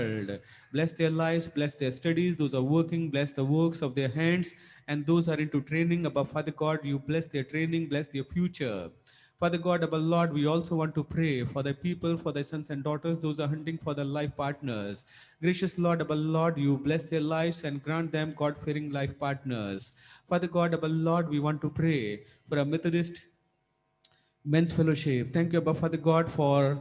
fulfilled. Bless their lives, bless their studies, those are working, bless the works of their hands, and those are into training. Above Father God, you bless their training, bless their future. Father God, our Lord, we also want to pray for the people, for the sons and daughters, those are hunting for their life partners. Gracious Lord, our Lord, you bless their lives and grant them God-fearing life partners. Father God, our Lord, we want to pray for a Methodist Men's Fellowship. Thank you, Abba Father God, for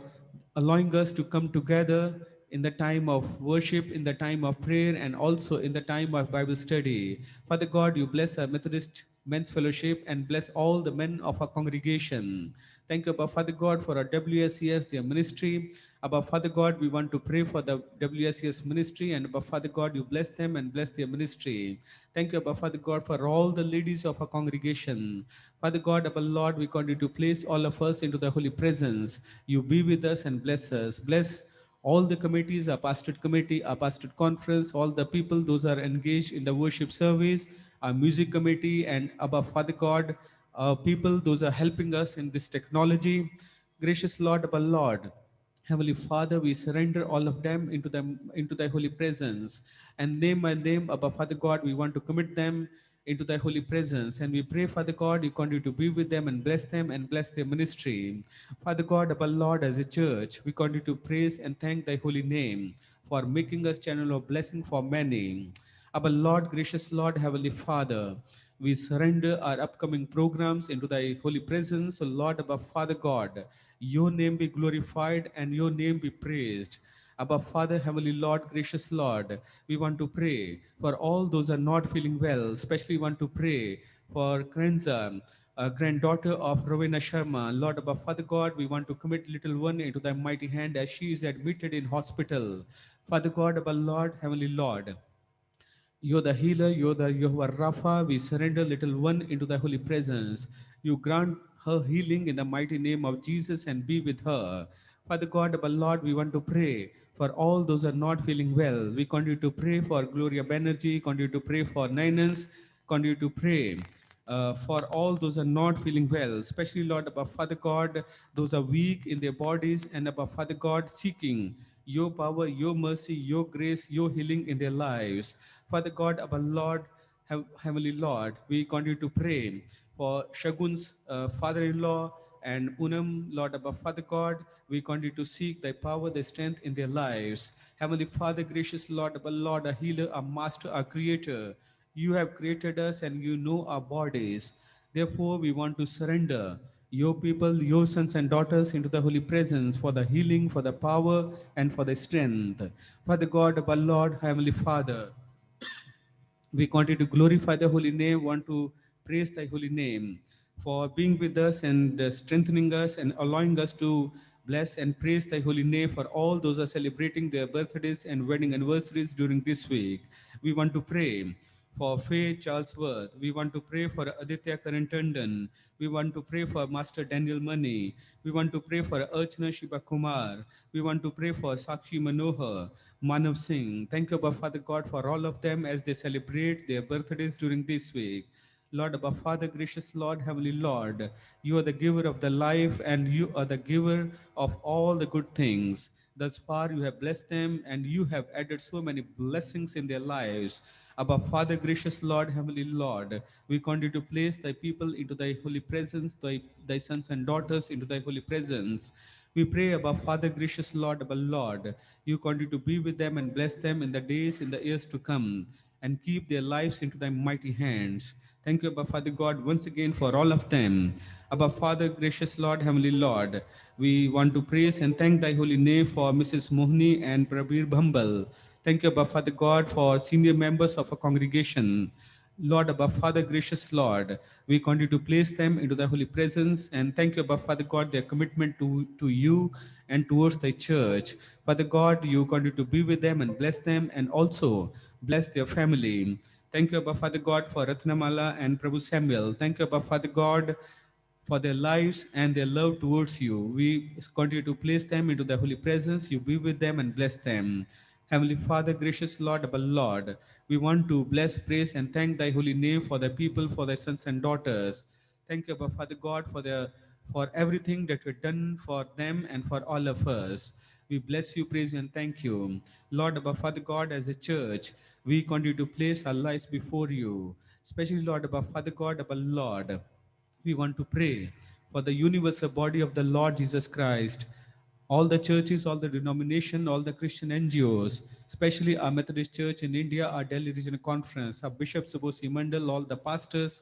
allowing us to come together in the time of worship, in the time of prayer, and also in the time of Bible study. Father God, you bless our Methodist Men's Fellowship and bless all the men of our congregation. Thank you, Abba Father God, for our WSCS, their ministry. Abba Father God, we want to pray for the WSCS ministry, and Abba Father God, you bless them and bless their ministry. Thank you, Abba Father God, for all the ladies of our congregation. Father God, Abba Lord, we continue to place all of us into the holy presence. You be with us and bless us. Bless all the committees, our pastorate committee, our pastorate conference, all the people, those are engaged in the worship service, our music committee, and Abba Father God, people, those are helping us in this technology. Gracious Lord, Abba Lord, Heavenly Father, we surrender all of them into thy holy presence. And name by name, Abba Father God, we want to commit them into thy holy presence. And we pray, Father God, you continue to be with them and bless their ministry. Father God, Abba Lord, as a church, we continue to praise and thank thy holy name for making us channel of blessing for many. Our Lord, gracious Lord, Heavenly Father, we surrender our upcoming programs into thy holy presence. So Lord, above Father God, your name be glorified and your name be praised. Abba Father, Heavenly Lord, gracious Lord, we want to pray for all those who are not feeling well, especially want to pray for Krenza, granddaughter of Rowena Sharma. Lord, above Father God, we want to commit little one into thy mighty hand as she is admitted in hospital. Father God, above Lord, Heavenly Lord, you're the healer, you are Rapha. We surrender little one into the holy presence. You grant her healing in the mighty name of Jesus and be with her. Father God, our Lord, we want to pray for all those who are not feeling well. We continue to pray for Gloria Banerjee, continue to pray for Ninans, continue to pray for all those who are not feeling well, especially Lord above Father God, those are weak in their bodies and above Father God seeking your power, your mercy, your grace, your healing in their lives. Father God, our Lord, Heavenly Lord, we continue to pray for Shagun's father-in-law and Unam, Lord above Father God, we continue to seek thy power, thy strength in their lives. Heavenly Father, gracious Lord, our Lord, our healer, our master, our creator, you have created us and you know our bodies. Therefore, we want to surrender your people, your sons and daughters into the holy presence for the healing, for the power, and for the strength. Father God, our Lord, Heavenly Father, we continue to glorify the holy name, want to praise thy holy name for being with us and strengthening us and allowing us to bless and praise thy holy name for all those who are celebrating their birthdays and wedding anniversaries during this week. We want to pray for Faye Charles Worth. We want to pray for Aditya Karantandan. We want to pray for Master Daniel Money. We want to pray for Archana Shiva Kumar. We want to pray for Sakshi Manohar, Manav Singh. Thank you, Abba Father God, for all of them as they celebrate their birthdays during this week. Lord, Abba Father, gracious Lord, Heavenly Lord, you are the giver of the life and you are the giver of all the good things. Thus far, you have blessed them and you have added so many blessings in their lives. Abba Father, gracious Lord, Heavenly Lord, we continue to place thy people into thy holy presence, thy sons and daughters into thy holy presence. We pray, Abba Father, gracious Lord, Abba Lord, you continue to be with them and bless them in the days, in the years to come, and keep their lives into thy mighty hands. Thank you, Abba Father God, once again for all of them. Abba Father, gracious Lord, Heavenly Lord, we want to praise and thank thy holy name for Mrs. Mohni and Prabir Bhambal. Thank you, Abba Father God, for senior members of our congregation. Lord, above Father, gracious Lord, we continue to place them into the holy presence and thank you, above Father God, their commitment to you and towards the church. Father God, you continue to be with them and bless them and also bless their family. Thank you, above Father God, for Ratnamala and Prabhu Samuel. Thank you, above Father God, for their lives and their love towards you. We continue to place them into the holy presence. You be with them and bless them. Heavenly Father, gracious Lord, our Lord, we want to bless, praise, and thank thy holy name for the people, for thy sons and daughters. Thank you, Abba Father God, for everything that you've done for them and for all of us. We bless you, praise you, and thank you. Lord, above Father God, as a church, we continue to place our lives before you. Especially, Lord, above Father God, above Lord, we want to pray for the universal body of the Lord Jesus Christ, all the churches, all the denomination, all the Christian NGOs, especially our Methodist Church in India, our Delhi Regional Conference, our Bishop Subhosi Mandal, all the pastors,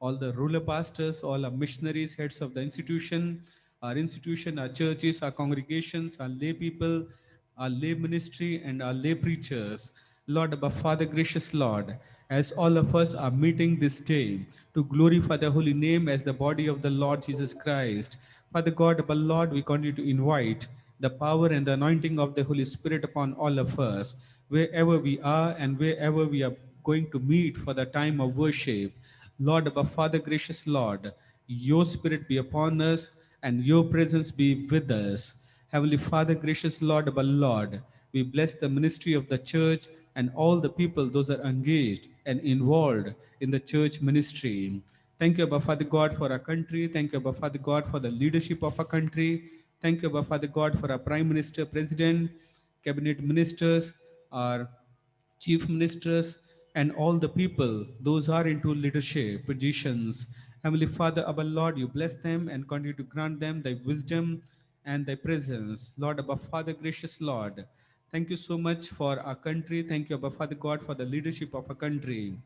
all the ruler pastors, all our missionaries, heads of the institution, our churches, our congregations, our lay people, our lay ministry, and our lay preachers. Lord, above Father, gracious Lord, as all of us are meeting this day to glorify the holy name as the body of the Lord Jesus Christ. Father God, above Lord, we continue to invite the power and the anointing of the Holy Spirit upon all of us, wherever we are and wherever we are going to meet for the time of worship. Lord, above Father, gracious Lord, your spirit be upon us and your presence be with us. Heavenly Father, gracious Lord, above Lord, we bless the ministry of the church and all the people, those are engaged and involved in the church ministry. Thank you, Abba Father God, for our country. Thank you, Abba Father God, for the leadership of our country. Thank you, Abba Father God, for our Prime Minister, President, Cabinet Ministers, our chief ministers, and all the people, those are into leadership positions. Heavenly Father, our Lord, you bless them and continue to grant them thy wisdom and thy presence. Lord, our Father, gracious Lord, thank you so much for our country. Thank you, our Father God, for the leadership of our country.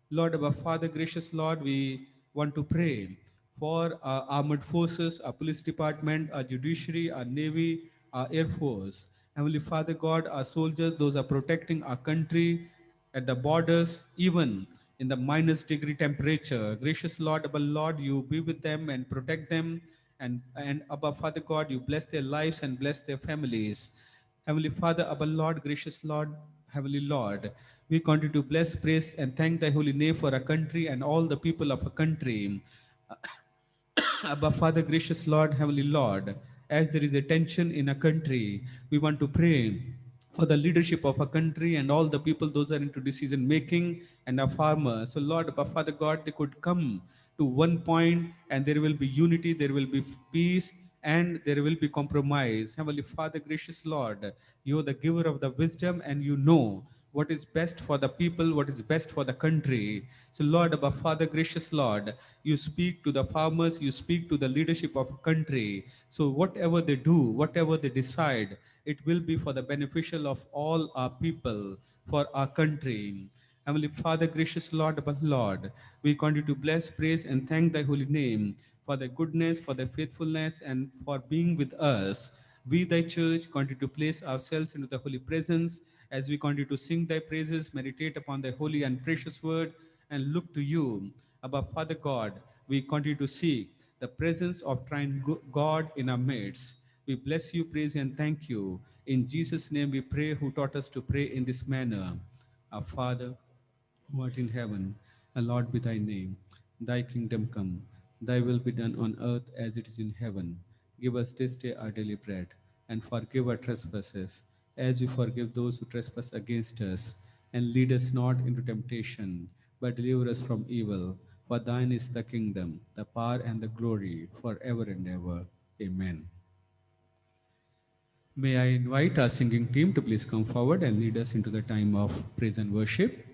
Lord, our Father, gracious Lord, we want to pray for our armed forces, our police department, our judiciary, our navy, our air force. Heavenly Father God, our soldiers, those are protecting our country at the borders, even in the minus degree temperature. Gracious Lord, our Lord, you be with them and protect them. And above Father God, you bless their lives and bless their families. Heavenly Father, our Lord, gracious Lord, Heavenly Lord, we continue to bless, praise, and thank Thy holy name for our country and all the people of our country. Abba Father, gracious Lord, Heavenly Lord, as there is a tension in a country, we want to pray for the leadership of our country and all the people, those are into decision making and our farmers. So, Lord, Abba Father God, they could come to one point and there will be unity, there will be peace, and there will be compromise. Heavenly Father, gracious Lord, you are the giver of the wisdom and you know what is best for the people, what is best for the country. So, Lord, our Father, gracious Lord, you speak to the farmers, you speak to the leadership of a country. So, whatever they do, whatever they decide, it will be for the beneficial of all our people, for our country. Heavenly Father, gracious Lord, our Lord, we continue to bless, praise, and thank Thy holy name for Thy goodness, for Thy faithfulness, and for being with us. We, Thy church, continue to place ourselves into the holy presence as we continue to sing Thy praises, meditate upon Thy holy and precious word, and look to You. Above Father God, we continue to seek the presence of Trine God in our midst. We bless You, praise You, and thank You. In Jesus' name we pray, who taught us to pray in this manner. Our Father, who art in heaven, hallowed be thy name. Thy kingdom come, thy will be done on earth as it is in heaven. Give us this day our daily bread, and forgive our trespasses, as we forgive those who trespass against us. And lead us not into temptation, but deliver us from evil. For thine is the kingdom, the power, and the glory, forever and ever. Amen. May I invite our singing team to please come forward and lead us into the time of praise and worship.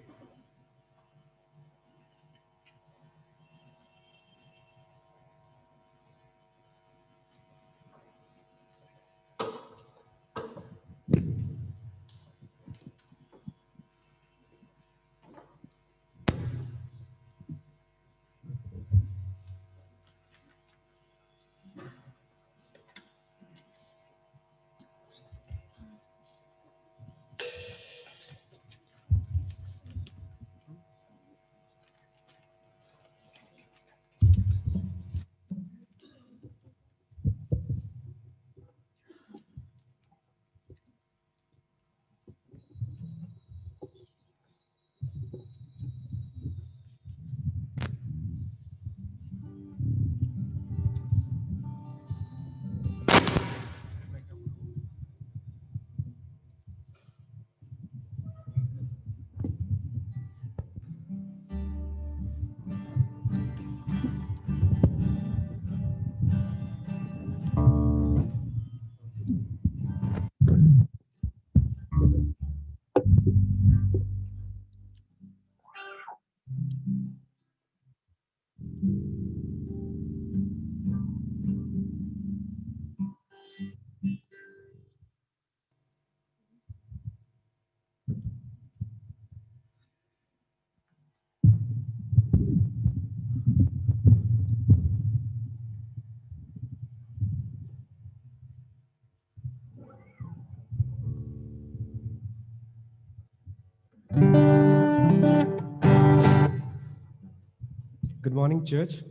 Good morning, church.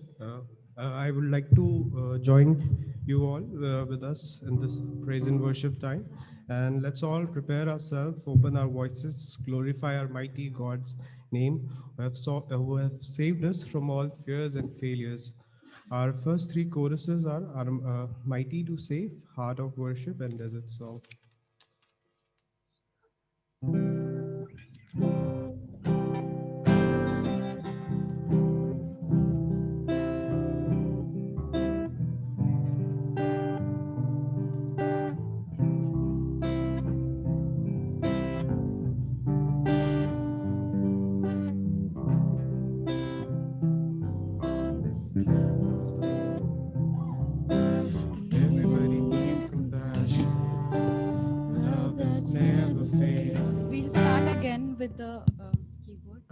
I would like to join you all with us in this praise and worship time. And let's all prepare ourselves, open our voices, glorify our mighty God's name who have saved us from all fears and failures. Our first three choruses are Mighty to Save, Heart of Worship, and Desert Song. Everybody needs compassion, love that's never failed. We'll start again with the keyboard.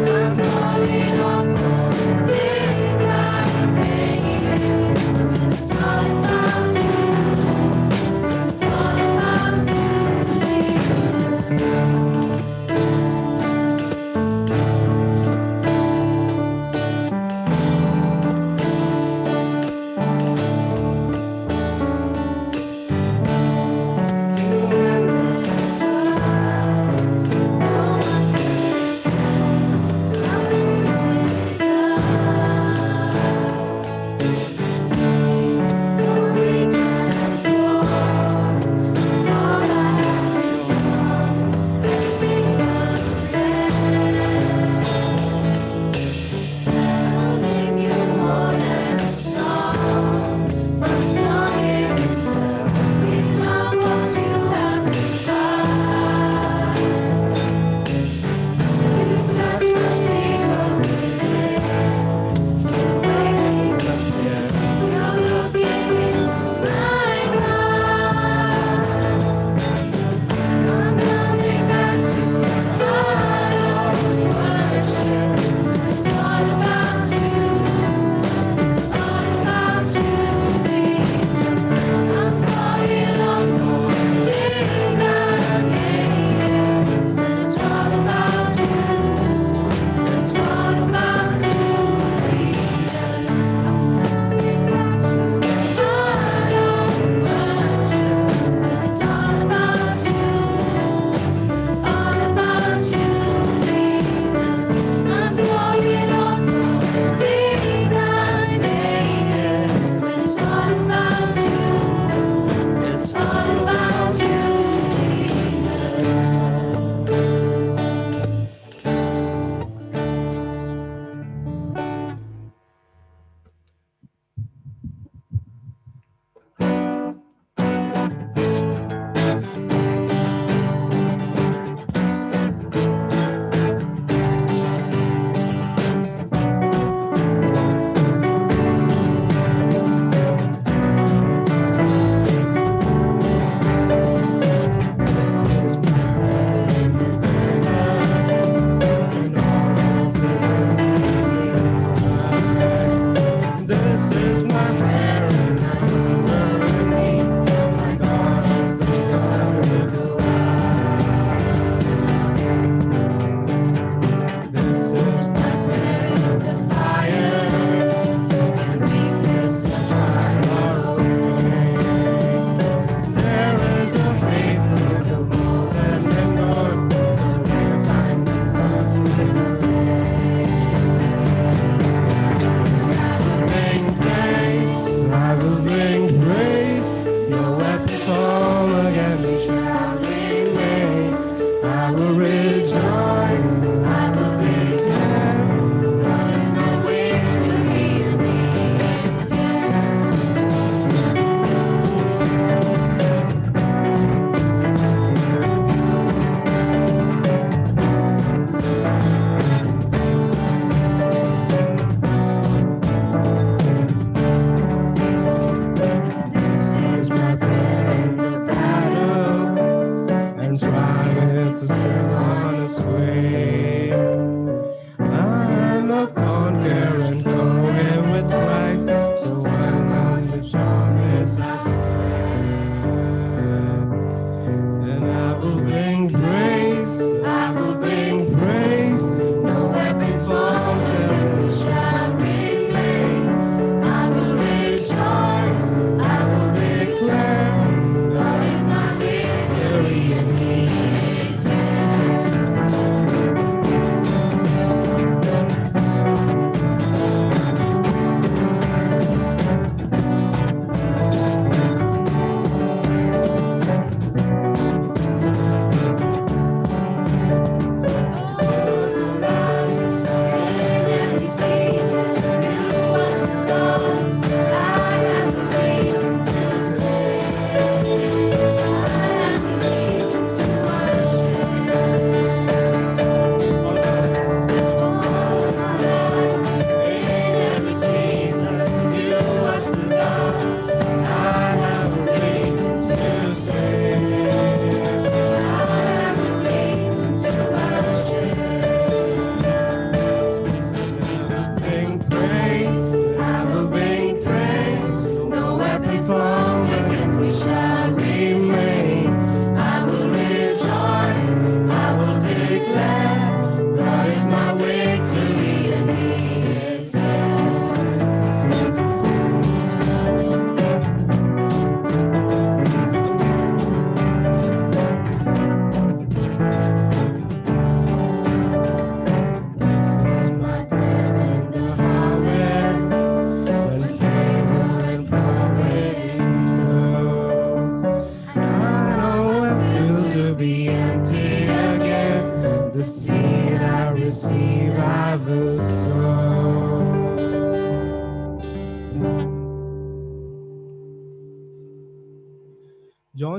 I'm sorry,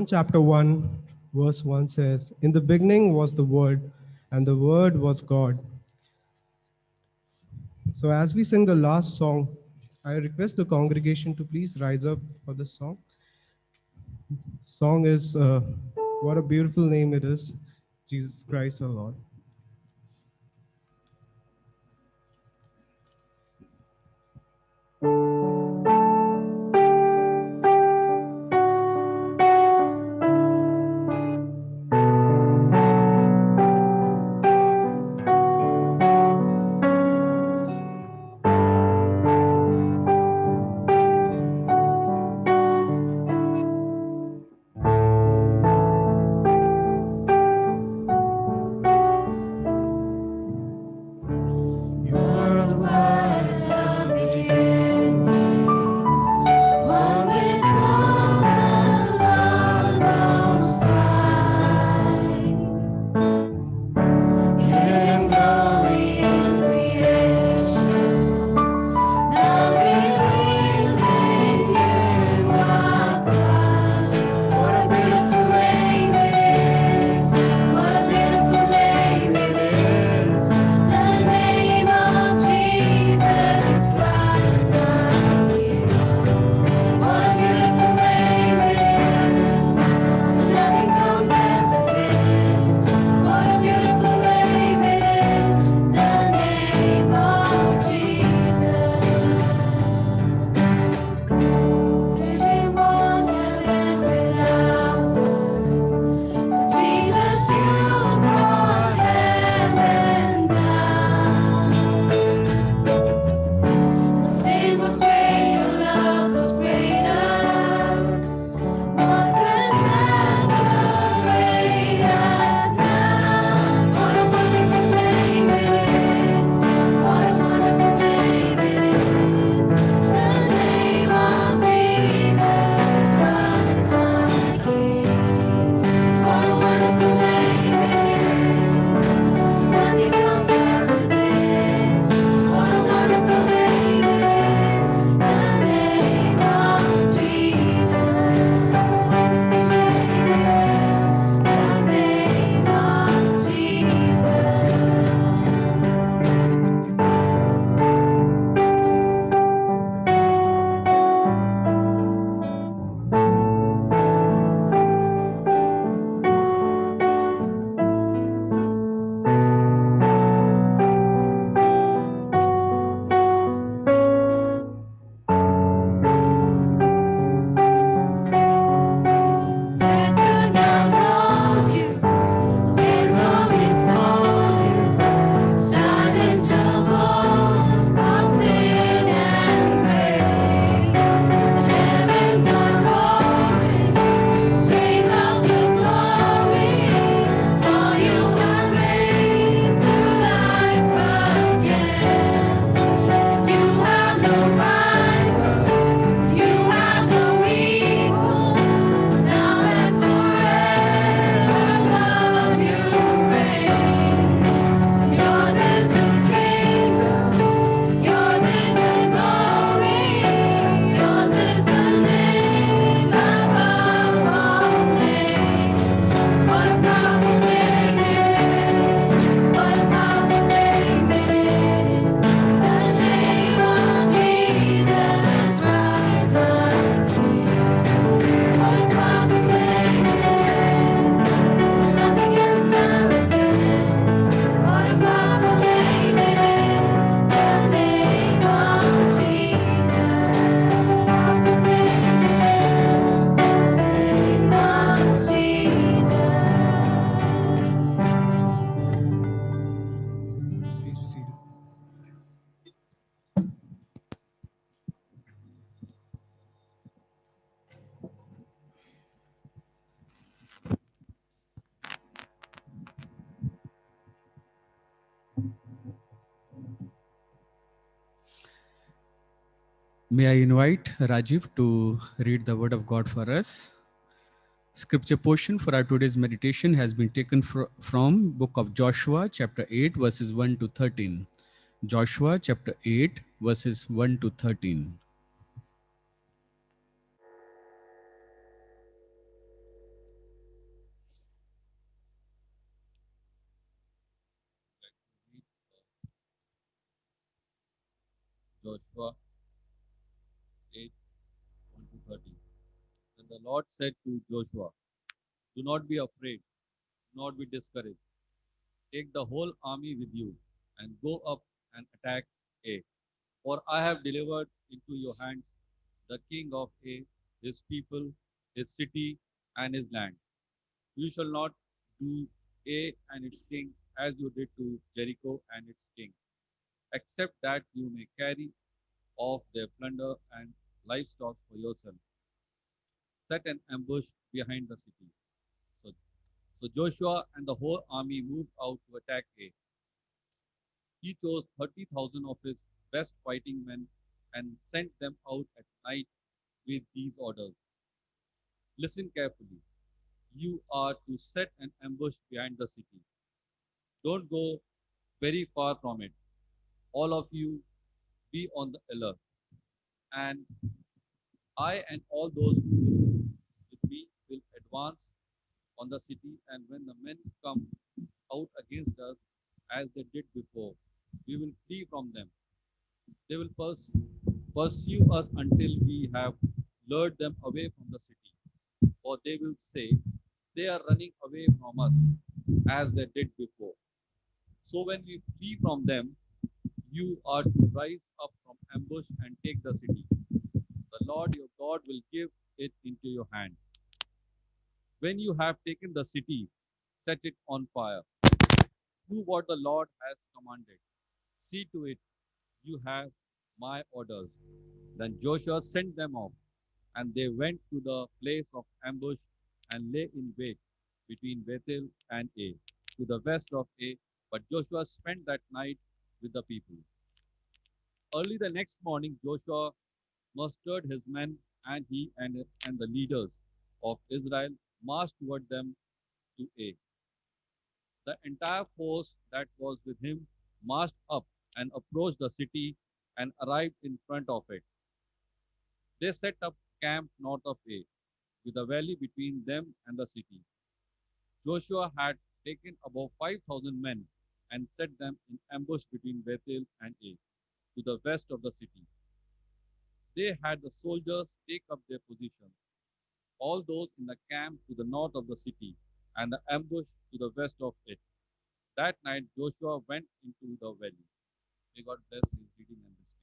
chapter 1, verse 1 says, "In the beginning was the Word, and the Word was God." So, as we sing the last song, I request the congregation to please rise up for this song. Song is what a beautiful name it is, Jesus Christ our Lord. Please be seated. May I invite Rajiv to read the word of God for us? Scripture portion for our today's meditation has been taken from book of Joshua chapter 8 verses 1 to 13. Joshua chapter 8 verses 1 to 13. Joshua 8 1 to 30. Then the Lord said to Joshua, do not be afraid, do not be discouraged. Take the whole army with you and go up and attack A. For I have delivered into your hands the king of A, his people, his city, and his land. You shall not do A and its king as you did to Jericho and its king, except that you may carry off their plunder and livestock for yourself. Set an ambush behind the city. So, so Joshua and the whole army moved out to attack A. He chose 30,000 of his best fighting men and sent them out at night with these orders. Listen carefully. You are to set an ambush behind the city. Don't go very far from it. All of you be on the alert. And I and all those who will with me will advance on the city. And when the men come out against us as they did before, we will flee from them. They will pursue us until we have lured them away from the city. Or they will say, they are running away from us as they did before. So when we flee from them, you are to rise up from ambush and take the city. The Lord your God will give it into your hand. When you have taken the city, set it on fire. Do what the Lord has commanded. See to it you have my orders. Then Joshua sent them off, and they went to the place of ambush and lay in wait between Bethel and A, to the west of A. But Joshua spent that night with the people. Early the next morning, Joshua mustered his men, and he and the leaders of Israel marched toward them to A. The entire force that was with him marched up and approached the city and arrived in front of it. They set up camp north of A, with a valley between them and the city. Joshua had taken about 5,000 men and set them in ambush between Bethel and A, to the west of the city. They had the soldiers take up their positions, all those in the camp to the north of the city, and the ambush to the west of it. That night Joshua went into the valley. May God bless his reading and listening.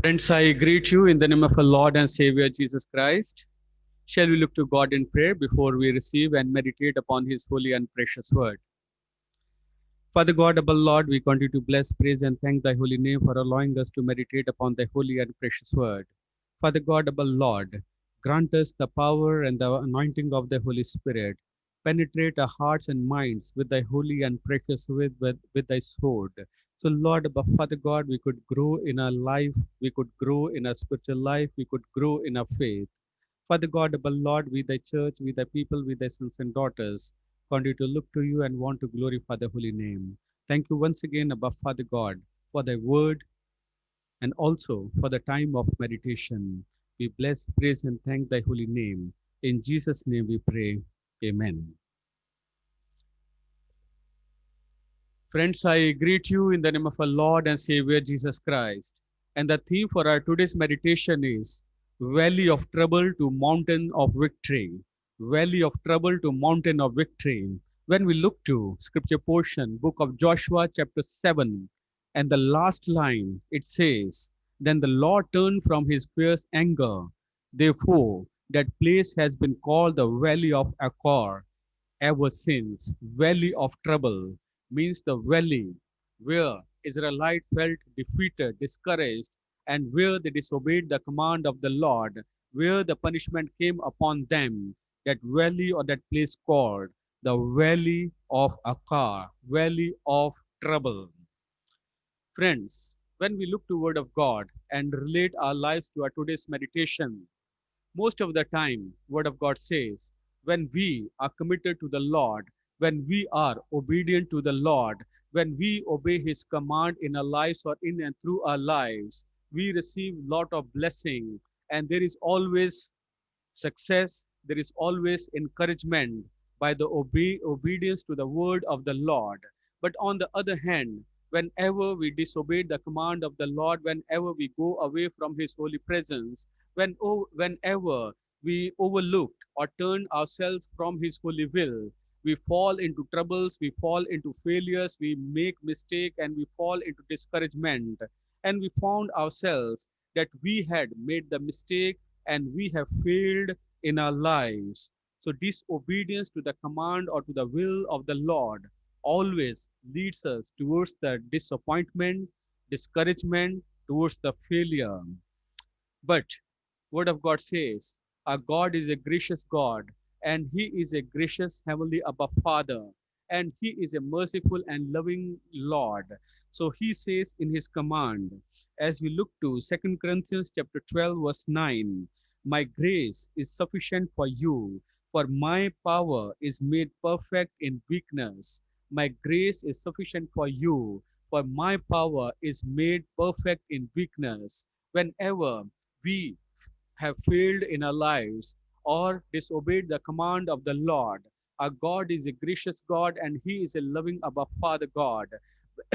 Friends, I greet you in the name of our Lord and Savior Jesus Christ. Shall we look to God in prayer before we receive and meditate upon His holy and precious word? Father God, above Lord, we continue to bless, praise, and thank Thy holy name for allowing us to meditate upon Thy holy and precious word. Father God, above Lord, grant us the power and the anointing of the Holy Spirit. Penetrate our hearts and minds with Thy holy and precious word, with Thy sword. So, Lord, above Father God, we could grow in our life, we could grow in our spiritual life, we could grow in our faith. Father God, above Lord, we Thy church, we Thy people, we Thy sons and daughters, continue to look to You and want to glorify the holy name. Thank You once again, above Father God, for Thy word and also for the time of meditation. We bless, praise, and thank Thy holy name. In Jesus' name we pray. Amen. Friends, I greet you in the name of our Lord and Savior Jesus Christ. And the theme for our today's meditation is Valley of Trouble to Mountain of Victory. Valley of Trouble to Mountain of Victory. When we look to scripture portion, book of Joshua, chapter 7, and the last line, it says, Then the Lord turned from his fierce anger. Therefore, that place has been called the Valley of Achor ever since. Valley of Trouble means the valley where Israelites felt defeated, discouraged, and where they disobeyed the command of the Lord, where the punishment came upon them. That valley or that place called the Valley of Achor, Valley of Trouble. Friends, when we look to Word of God and relate our lives to our today's meditation, most of the time, Word of God says, when we are committed to the Lord, when we are obedient to the Lord, when we obey His command in our lives or in and through our lives, we receive lot of blessing, and there is always success, there is always encouragement by the obedience to the word of the Lord. But on the other hand, whenever we disobey the command of the Lord, whenever we go away from His holy presence, whenever we overlooked or turn ourselves from His holy will, we fall into troubles, we fall into failures, we make mistake, and we fall into discouragement. And we found ourselves that we had made the mistake and we have failed in our lives. So, disobedience to the command or to the will of the Lord always leads us towards the disappointment, discouragement, towards the failure. But Word of God says, our God is a gracious God, and He is a gracious Heavenly Abba Father, and He is a merciful and loving Lord. So He says in His command, as we look to 2 Corinthians chapter 12, verse 9, my grace is sufficient for you, for my power is made perfect in weakness. My grace is sufficient for you, for my power is made perfect in weakness. Whenever we have failed in our lives or disobeyed the command of the Lord. Our God is a gracious God and He is a loving Abba Father God.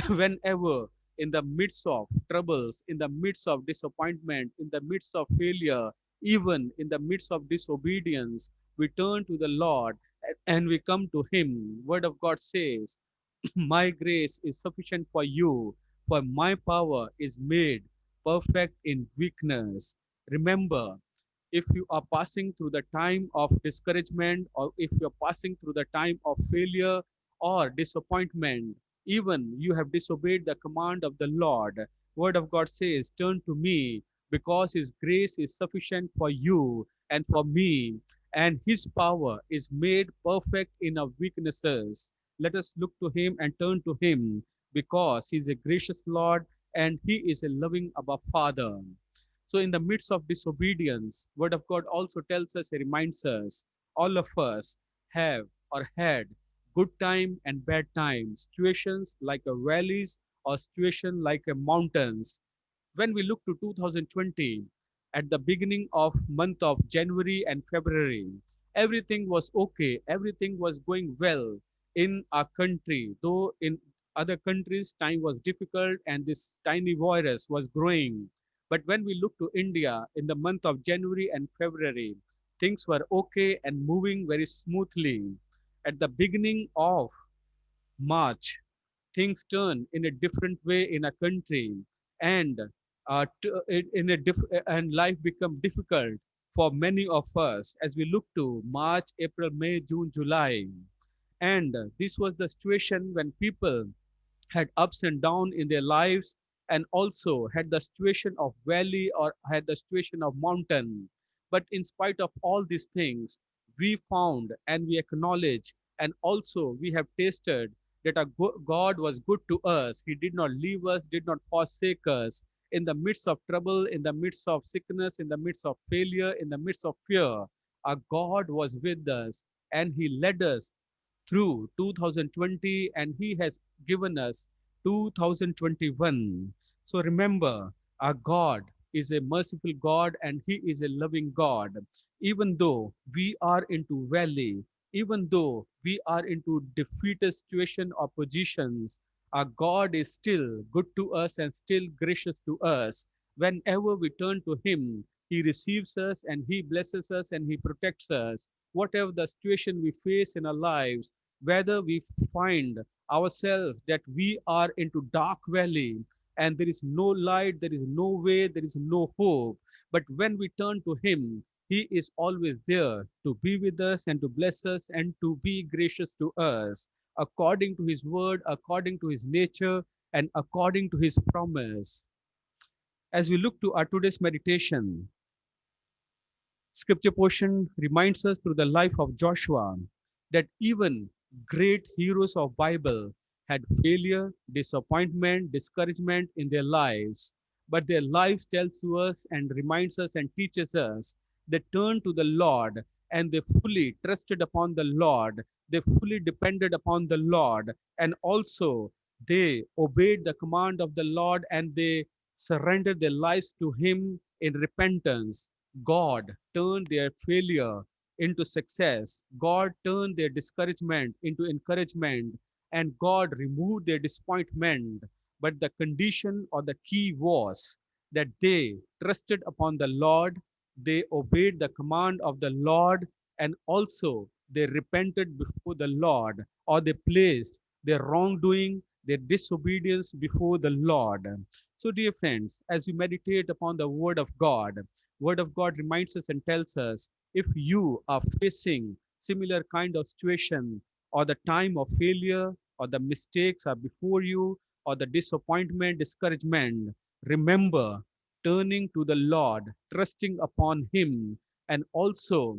Whenever in the midst of troubles, in the midst of disappointment, in the midst of failure, even in the midst of disobedience, we turn to the Lord and we come to Him. Word of God says, my grace is sufficient for you, for my power is made perfect in weakness. Remember, if you are passing through the time of discouragement, or if you're passing through the time of failure or disappointment, even you have disobeyed the command of the Lord, Word of God says, turn to me because His grace is sufficient for you and for me, and His power is made perfect in our weaknesses. Let us look to Him and turn to Him because He is a gracious Lord and He is a loving Abba Father. So, in the midst of disobedience, Word of God also tells us, reminds us, all of us have or had good time and bad times, situations like a valleys or situation like a mountains. When we look to 2020, at the beginning of month of January and February, everything was okay, everything was going well in our country, though in other countries time was difficult and this tiny virus was growing. But when we look to India in the month of January and February, things were okay and moving very smoothly. At the beginning of March, things turn in a different way in a country, and and life become difficult for many of us as we look to March, April, May, June, July. And this was the situation when people had ups and downs in their lives and also had the situation of valley or had the situation of mountain. But in spite of all these things, we found and we acknowledge and also we have tasted that our God was good to us. He did not leave us, did not forsake us. In the midst of trouble, in the midst of sickness, in the midst of failure, in the midst of fear, our God was with us and He led us through 2020 and He has given us 2021. So remember, our God is a merciful God and He is a loving God. Even though we are into valley, even though we are into defeated situation or positions, our God is still good to us and still gracious to us. Whenever we turn to Him, He receives us and He blesses us and He protects us. Whatever the situation we face in our lives, whether we find ourselves that we are into dark valley and there is no light, there is no way, there is no hope, but when we turn to Him, He is always there to be with us and to bless us and to be gracious to us according to His word, according to His nature, and according to His promise. As we look to our today's meditation, scripture portion reminds us through the life of Joshua that even great heroes of Bible had failure, disappointment, discouragement in their lives. But their lives tells to us and reminds us and teaches us that turn to the Lord and they fully trusted upon the Lord. They fully depended upon the Lord, and also they obeyed the command of the Lord, and they surrendered their lives to Him in repentance. God turned their failure into success. God turned their discouragement into encouragement, and God removed their disappointment. But the condition or the key was that they trusted upon the Lord, they obeyed the command of the Lord, and also they repented before the Lord, or they placed their wrongdoing, their disobedience before the Lord. So, dear friends, as we meditate upon the Word of God reminds us and tells us, if you are facing similar kind of situation, or the time of failure, or the mistakes are before you, or the disappointment, discouragement, remember turning to the Lord, trusting upon Him, and also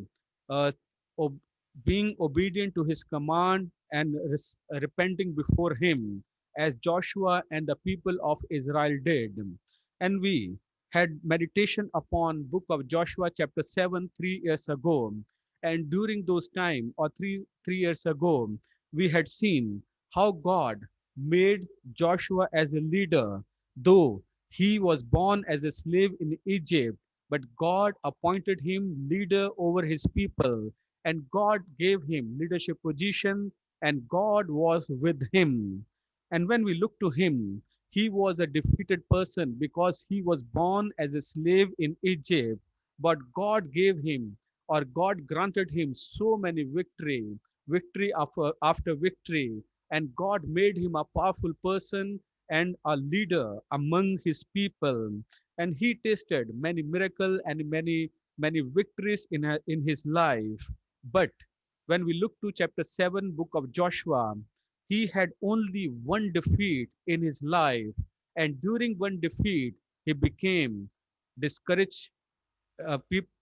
uh, ob- being obedient to His command and repenting before Him, as Joshua and the people of Israel did. And we had meditation upon book of Joshua chapter 7 3 years ago. And during those time, or three years ago, we had seen how God made Joshua as a leader, though he was born as a slave in Egypt, but God appointed him leader over his people, and God gave him leadership position, and God was with him. And when we look to him, he was a defeated person because he was born as a slave in Egypt, but God gave him, or God granted him so many victory after victory, and God made him a powerful person and a leader among his people. And he tasted many miracles and many victories in his life. But when we look to chapter 7, book of Joshua, he had only one defeat in his life. And during one defeat, he became discouraged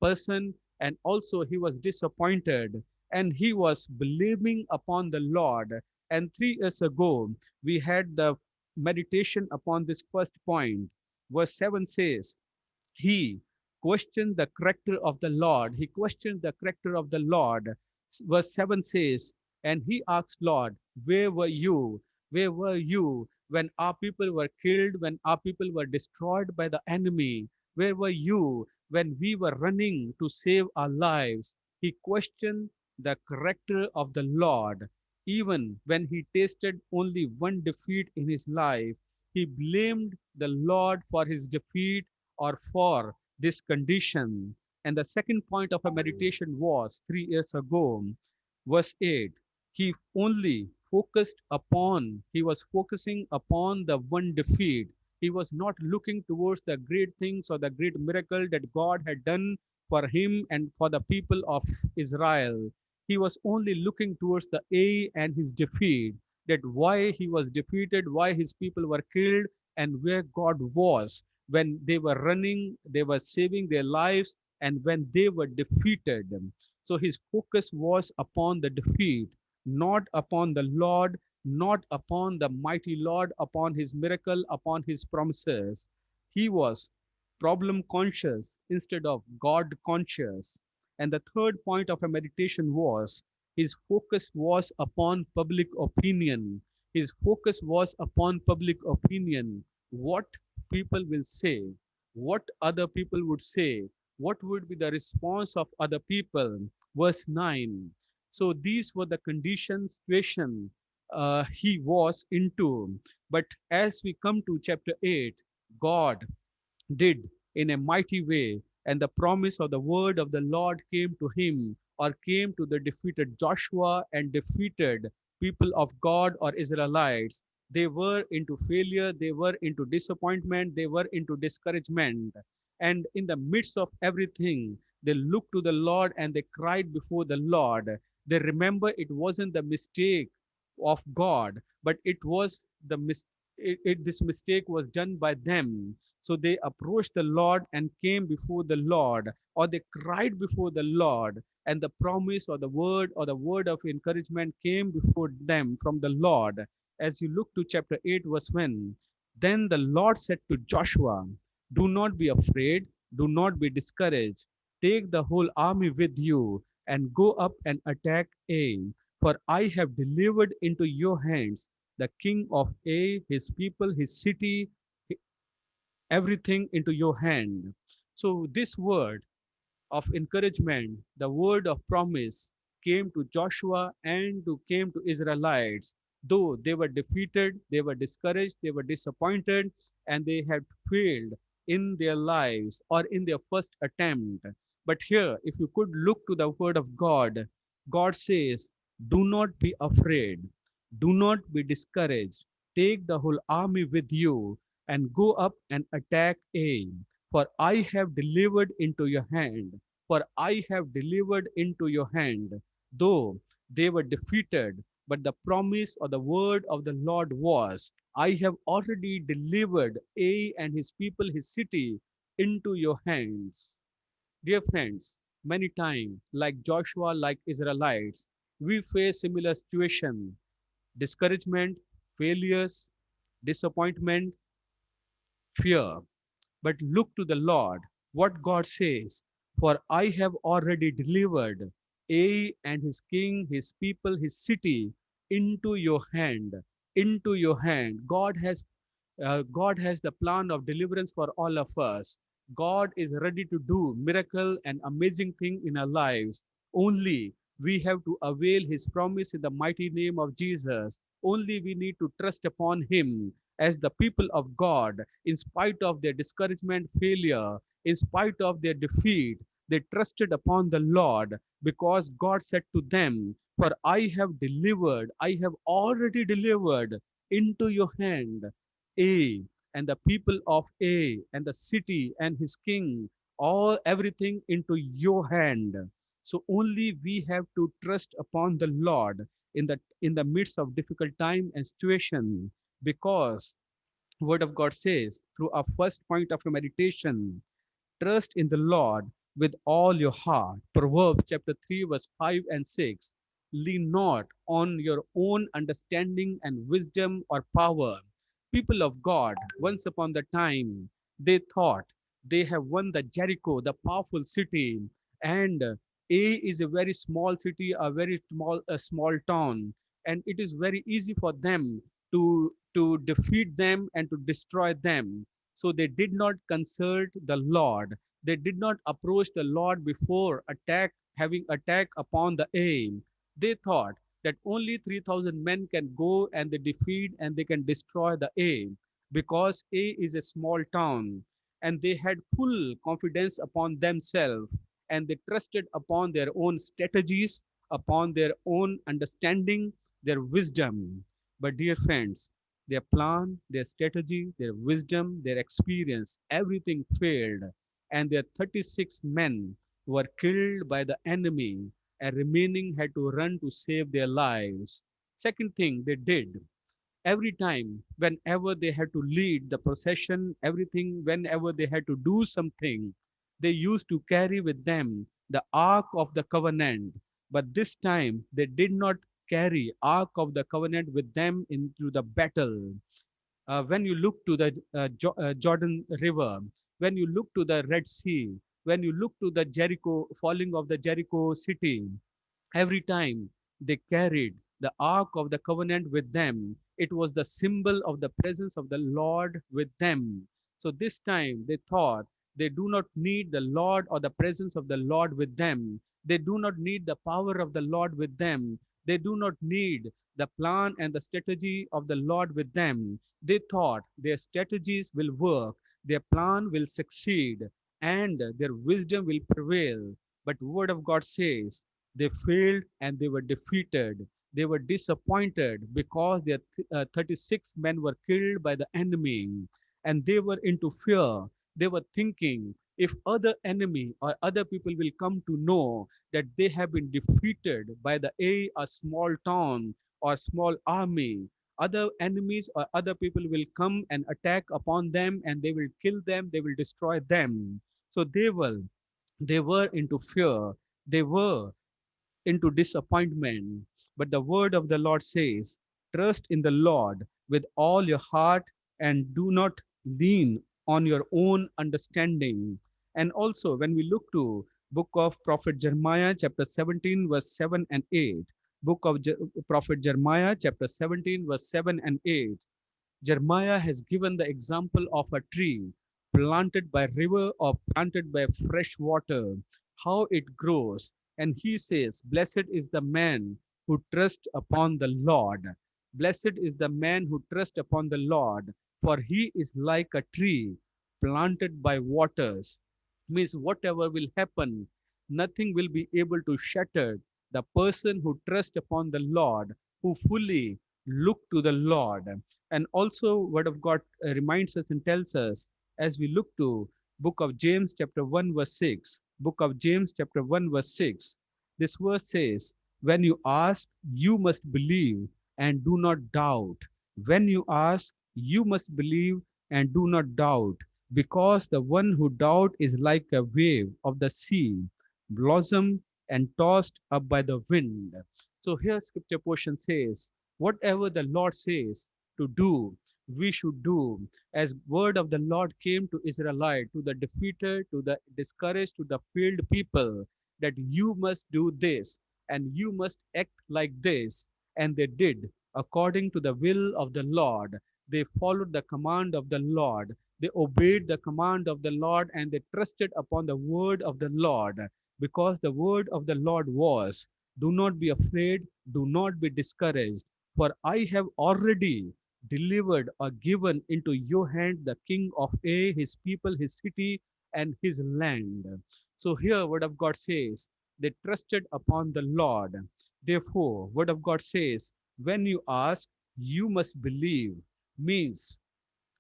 person, and also he was disappointed, and he was believing upon the Lord. And 3 years ago we had the meditation upon this first point. Verse 7 says, he questioned the character of the Lord. He questioned the character of the Lord. Verse 7 says, and he asked Lord, where were you? Where were you when our people were killed, when our people were destroyed by the enemy? Where were you when we were running to save our lives? He questioned the character of the Lord. Even when he tasted only one defeat in his life, he blamed the Lord for his defeat or for this condition. And the second point of a meditation was 3 years ago, verse 8. He was focusing upon the one defeat. He was not looking towards the great things or the great miracle that God had done for him and for the people of Israel. He was only looking towards the A and his defeat, that why he was defeated, why his people were killed, and where God was when they were running, they were saving their lives, and when they were defeated. So his focus was upon the defeat, not upon the Lord, not upon the mighty Lord, upon his miracle, upon his promises. He was problem conscious instead of God conscious. And the third point of a meditation was his focus was upon public opinion. His focus was upon public opinion. What people will say, what other people would say, what would be the response of other people. Verse 9. So these were the conditions, situation he was into. But as we come to chapter 8, God did in a mighty way, and the promise of the word of the Lord came to him, or came to the defeated Joshua and defeated people of God or Israelites. They were into failure, they were into disappointment, they were into discouragement. And in the midst of everything, they looked to the Lord and they cried before the Lord. They remember it wasn't the mistake of God, but it was this mistake was done by them. So they approached the Lord and came before the Lord, or they cried before the Lord, and the promise or the word of encouragement came before them from the Lord. As you look to chapter 8, verse 1, then the Lord said to Joshua, do not be afraid, do not be discouraged. Take the whole army with you. and go up and attack A. For I have delivered into your hands the king of A, his people, his city, everything into your hand. So this word of encouragement, the word of promise came to Joshua and came to Israelites. Though they were defeated, they were discouraged, they were disappointed, and they had failed in their lives or in their first attempt. But here, if you could look to the word of God, God says, do not be afraid, do not be discouraged. Take the whole army with you and go up and attack A. For I have delivered into your hand, for I have delivered into your hand. Though they were defeated, but the promise or the word of the Lord was, I have already delivered A and his people, his city, into your hands. Dear friends, many times, like Joshua, like Israelites, we face similar situation, discouragement, failures, disappointment, fear. But look to the Lord, what God says, for I have already delivered A and his king, his people, his city into your hand. Into your hand. God has the plan of deliverance for all of us. God is ready to do miracle and amazing thing in our lives. Only we have to avail his promise in the mighty name of Jesus. Only we need to trust upon him as the people of God. In spite of their discouragement, failure, in spite of their defeat, they trusted upon the Lord because God said to them, for I have delivered, I have already delivered into your hand A and the people of A and the city and his king, all everything into your hand. So only we have to trust upon the Lord in the midst of difficult time and situation, because word of God says through our first point of meditation, trust in the Lord with all your heart. Proverbs chapter 3, verse 5 and 6. Lean not on your own understanding and wisdom or power. People of God, once upon the time, they thought they have won the Jericho, the powerful city, and A is a very small city, a small town, and it is very easy for them to defeat them and to destroy them. So they did not consult the Lord. They did not approach the Lord before having attack upon the aim. They thought that only 3,000 men can go and they defeat and they can destroy the A, because A is a small town, and they had full confidence upon themselves, and they trusted upon their own strategies, upon their own understanding, their wisdom. But dear friends, their plan, their strategy, their wisdom, their experience, everything failed, and their 36 men were killed by the enemy, and remaining had to run to save their lives. Second thing they did, every time, whenever they had to lead the procession, everything, whenever they had to do something, they used to carry with them the Ark of the Covenant. But this time, they did not carry Ark of the Covenant with them into the battle. When you look to the Jordan River, when you look to the Red Sea, when you look to the Jericho, falling of the Jericho city, every time they carried the Ark of the Covenant with them, it was the symbol of the presence of the Lord with them. So this time they thought they do not need the Lord or the presence of the Lord with them. They do not need the power of the Lord with them. They do not need the plan and the strategy of the Lord with them. They thought their strategies will work, their plan will succeed, and their wisdom will prevail. But word of God says they failed and they were defeated. They were disappointed because their 36 men were killed by the enemy, and they were into fear. They were thinking, if other enemy or other people will come to know that they have been defeated by a small town or small army, other enemies or other people will come and attack upon them, and they will kill them, they will destroy them. So they were into fear. They were into disappointment. But the word of the Lord says, trust in the Lord with all your heart and do not lean on your own understanding. And also, when we look to Book of Prophet Jeremiah, chapter 17, verse 7 and 8. Book of Prophet Jeremiah, chapter 17, verse 7 and 8. Jeremiah has given the example of a tree planted by river or planted by fresh water, how it grows. And he says, Blessed is the man who trusts upon the Lord. Blessed is the man who trusts upon the Lord, for he is like a tree planted by waters. Means whatever will happen, nothing will be able to shatter the person who trusts upon the Lord, who fully look to the Lord. And also word of God reminds us and tells us, as we look to book of James chapter 1 verse 6, book of James chapter 1 verse 6, this verse says, when you ask, you must believe and do not doubt. When you ask, you must believe and do not doubt, because the one who doubt is like a wave of the sea, blossom and tossed up by the wind. So here scripture portion says, whatever the Lord says to do, we should do. As word of the Lord came to Israelite, to the defeated, to the discouraged, to the failed people, that you must do this and you must act like this. And they did according to the will of the Lord. They followed the command of the Lord. They obeyed the command of the Lord and they trusted upon the word of the Lord, because the word of the Lord was, do not be afraid, do not be discouraged, for I have already delivered or given into your hand the king of A, his people, his city, and his land. So here, word of God says, they trusted upon the Lord. Therefore, word of God says, when you ask, you must believe. Means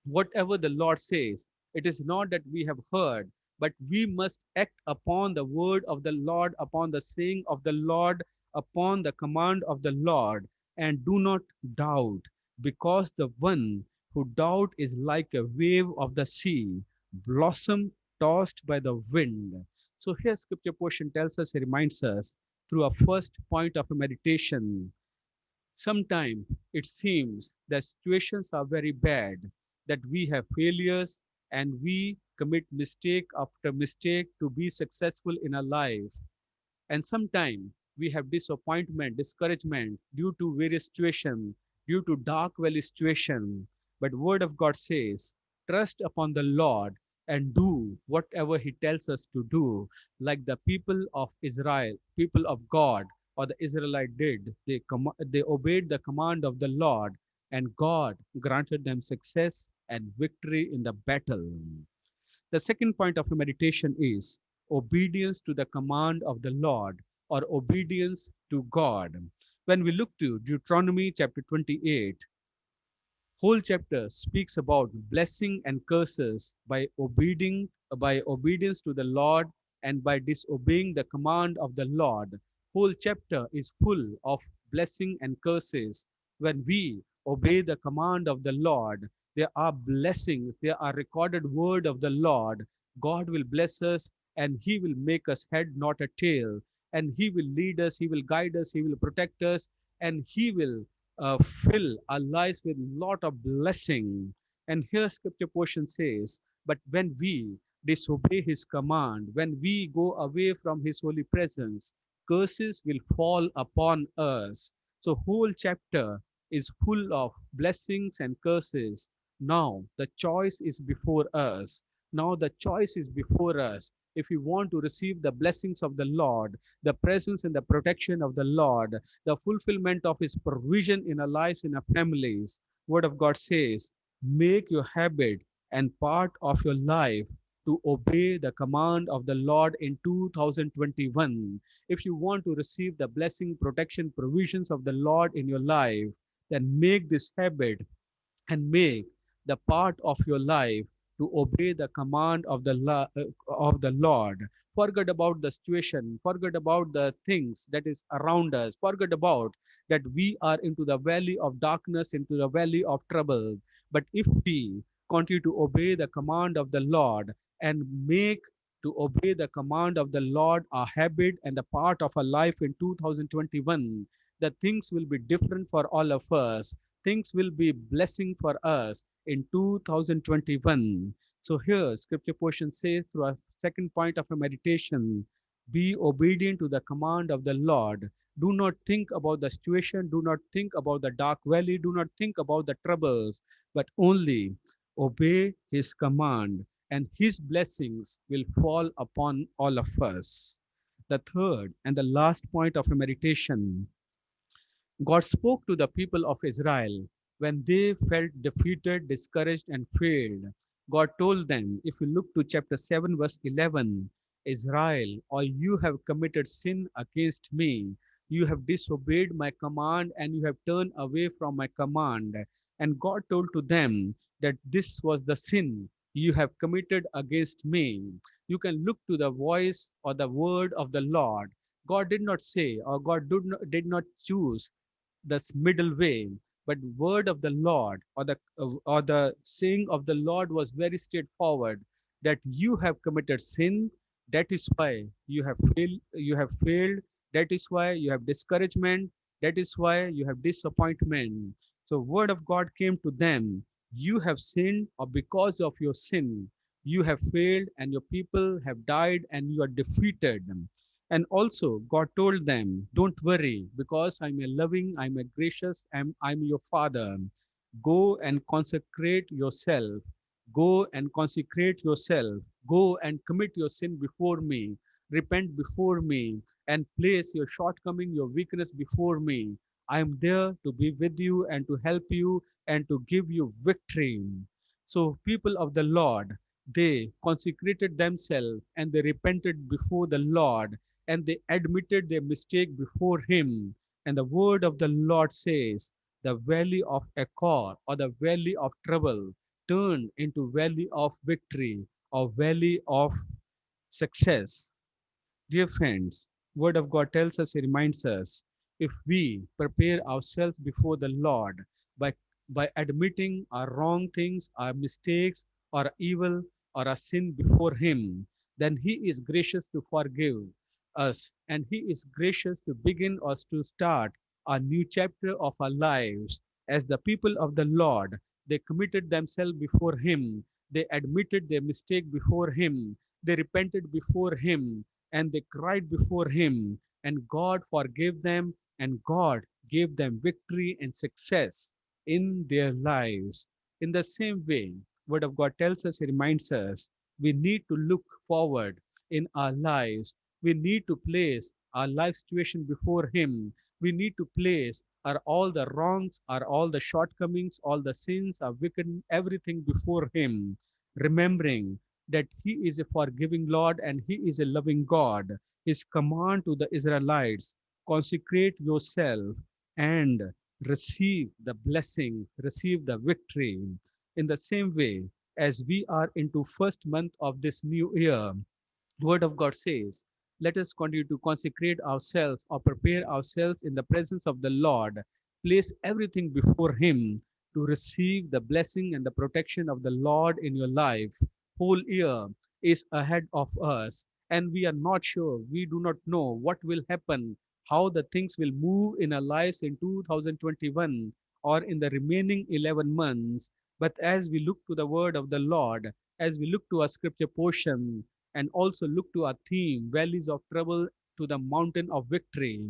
whatever the Lord says, it is not that we have heard, but we must act upon the word of the Lord, upon the saying of the Lord, upon the command of the Lord, and do not doubt, because the one who doubt is like a wave of the sea, blossom tossed by the wind. So here scripture portion tells us, it reminds us through a first point of a meditation. Sometimes it seems that situations are very bad, that we have failures and we commit mistake after mistake to be successful in our life. And sometimes we have disappointment, discouragement due to various situations, due to dark valley situation. But word of God says, trust upon the Lord and do whatever he tells us to do, like the people of Israel, people of God, or the Israelite did. They obeyed the command of the Lord, and God granted them success and victory in the battle. The second point of meditation is obedience to the command of the Lord, or obedience to God. When we look to Deuteronomy chapter 28, whole chapter speaks about blessing and curses by obedience to the Lord and by disobeying the command of the Lord. Whole chapter is full of blessing and curses. When we obey the command of the Lord, there are blessings, there are recorded word of the Lord. God will bless us and he will make us head, not a tail. And he will lead us, he will guide us, he will protect us, and he will fill our lives with lot of blessing. And here scripture portion says, but when we disobey his command, when we go away from his holy presence, curses will fall upon us. So whole chapter is full of blessings and curses. Now the choice is before us. Now the choice is before us. If we want to receive the blessings of the Lord, the presence and the protection of the Lord, the fulfillment of his provision in our lives, in our families. Word of God says, make your habit and part of your life to obey the command of the Lord in 2021. If you want to receive the blessing, protection, provisions of the Lord in your life, then make this habit and make the part of your life to obey the command of of the Lord. Forget about the situation, forget about the things that is around us, forget about that we are into the valley of darkness, into the valley of trouble. But if we continue to obey the command of the Lord and make to obey the command of the Lord our habit and a part of our life in 2021, the things will be different for all of us. Things will be blessing for us in 2021. So here scripture portion says through our second point of a meditation, Be obedient to the command of the Lord. Do not think about the situation. Do not think about the dark valley. Do not think about the troubles, but only obey His command, and His blessings will fall upon all of us. The third and the last point of a meditation: God spoke to the people of Israel when they felt defeated, discouraged, and failed. God told them, if you look to chapter 7, verse 11, Israel, or you have committed sin against me. You have disobeyed my command and you have turned away from my command. And God told to them that this was the sin you have committed against me. You can look to the voice or the word of the Lord. God did not say, or God did not choose this middle way, but word of the Lord, or the saying of the Lord was very straightforward, that you have committed sin, that is why you have failed, that is why you have discouragement, that is why you have disappointment. So word of God came to them: you have sinned, or because of your sin you have failed, and your people have died, and you are defeated. And also, God told them, don't worry, because I'm a loving, I'm a gracious, I'm your father. Go and consecrate yourself. Go and consecrate yourself. Go and commit your sin before me. Repent before me and place your shortcoming, your weakness before me. I am there to be with you and to help you and to give you victory. So, people of the Lord, they consecrated themselves and they repented before the Lord and they admitted their mistake before him. And the word of the Lord says, the valley of Achor, or the valley of trouble, turned into valley of victory, or valley of success. Dear friends, Word of God tells us, He reminds us, if we prepare ourselves before the Lord by, by admitting our wrong things, our mistakes, our evil, or our sin before Him, then He is gracious to forgive us and He is gracious to begin us to start a new chapter of our lives. As the people of the Lord, they committed themselves before Him, they admitted their mistake before Him, they repented before Him, and they cried before him, and God forgave them, and God gave them victory and success in their lives. In the same way, Word of God tells us, He reminds us, we need to look forward in our lives. We need to place our life situation before Him. We need to place our all the wrongs, our all the shortcomings, all the sins, our wicked, everything before Him, remembering that He is a forgiving Lord and He is a loving God. His command to the Israelites: consecrate yourself and receive the blessings, receive the victory. In the same way, as we are into first month of this new year, Word of God says, let us continue to consecrate ourselves or prepare ourselves in the presence of the Lord. Place everything before Him to receive the blessing and the protection of the Lord in your life. Whole year is ahead of us, and we are not sure. We do not know what will happen, how the things will move in our lives in 2021 or in the remaining 11 months. But as we look to the word of the Lord, as we look to our scripture portion, and also look to our theme, valleys of trouble to the mountain of victory.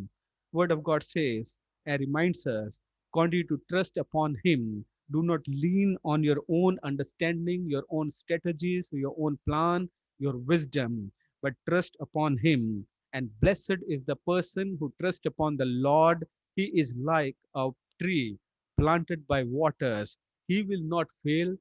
Word of God says and reminds us, continue to trust upon Him. Do not lean on your own understanding, your own strategies, your own plan, your wisdom, but trust upon Him. And blessed is the person who trusts upon the Lord. He is like a tree planted by waters. He will not fail,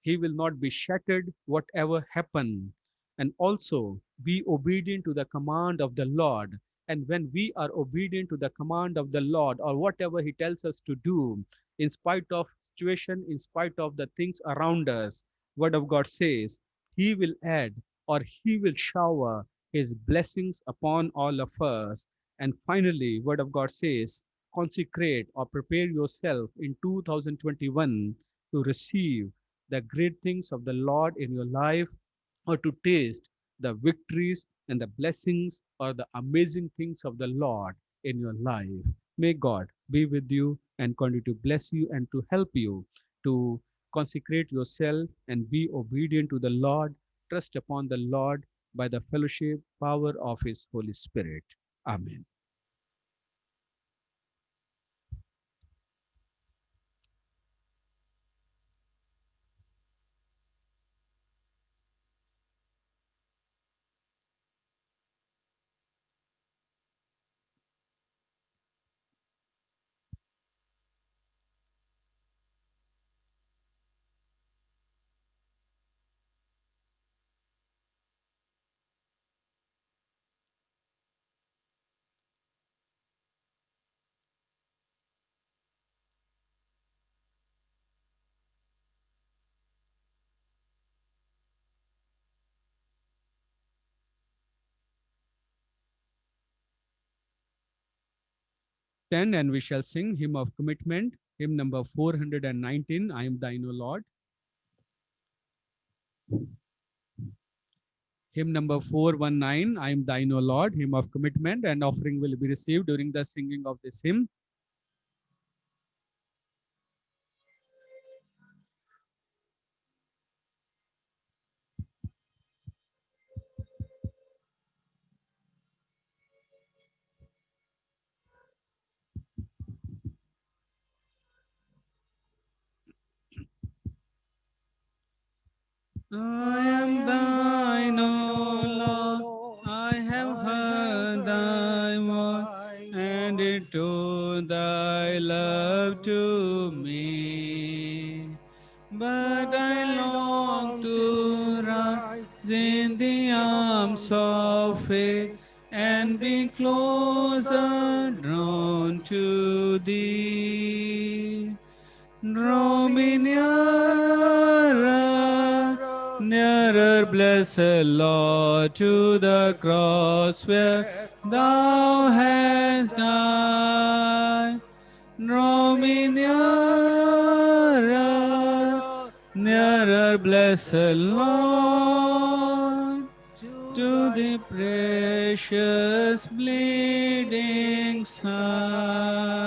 he will not be shattered, whatever happen. And also be obedient to the command of the Lord. And when we are obedient to the command of the Lord or whatever He tells us to do, in spite of situation, in spite of the things around us, Word of God says, He will add or He will shower His blessings upon all of us. And finally, Word of God says, consecrate or prepare yourself in 2021 to receive the great things of the Lord in your life, or to taste the victories and the blessings or the amazing things of the Lord in your life. May God be with you and continue to bless you and to help you to consecrate yourself and be obedient to the Lord, trust upon the Lord, by the fellowship power of His Holy Spirit. Amen. Stand and we shall sing hymn of commitment, hymn number 419, I am thine, O Lord. Hymn number 419, I am thine, O Lord, hymn of commitment, and offering will be received during the singing of this hymn. I am thine, O Lord. I have heard thy voice, and it told thy love to me. But I long to rise in the arms of faith and be closer drawn to thee. Draw me nearer, nearer, blessed Lord, to the cross where thou hast died. Draw me nearer, nearer, blessed Lord, to the precious bleeding side.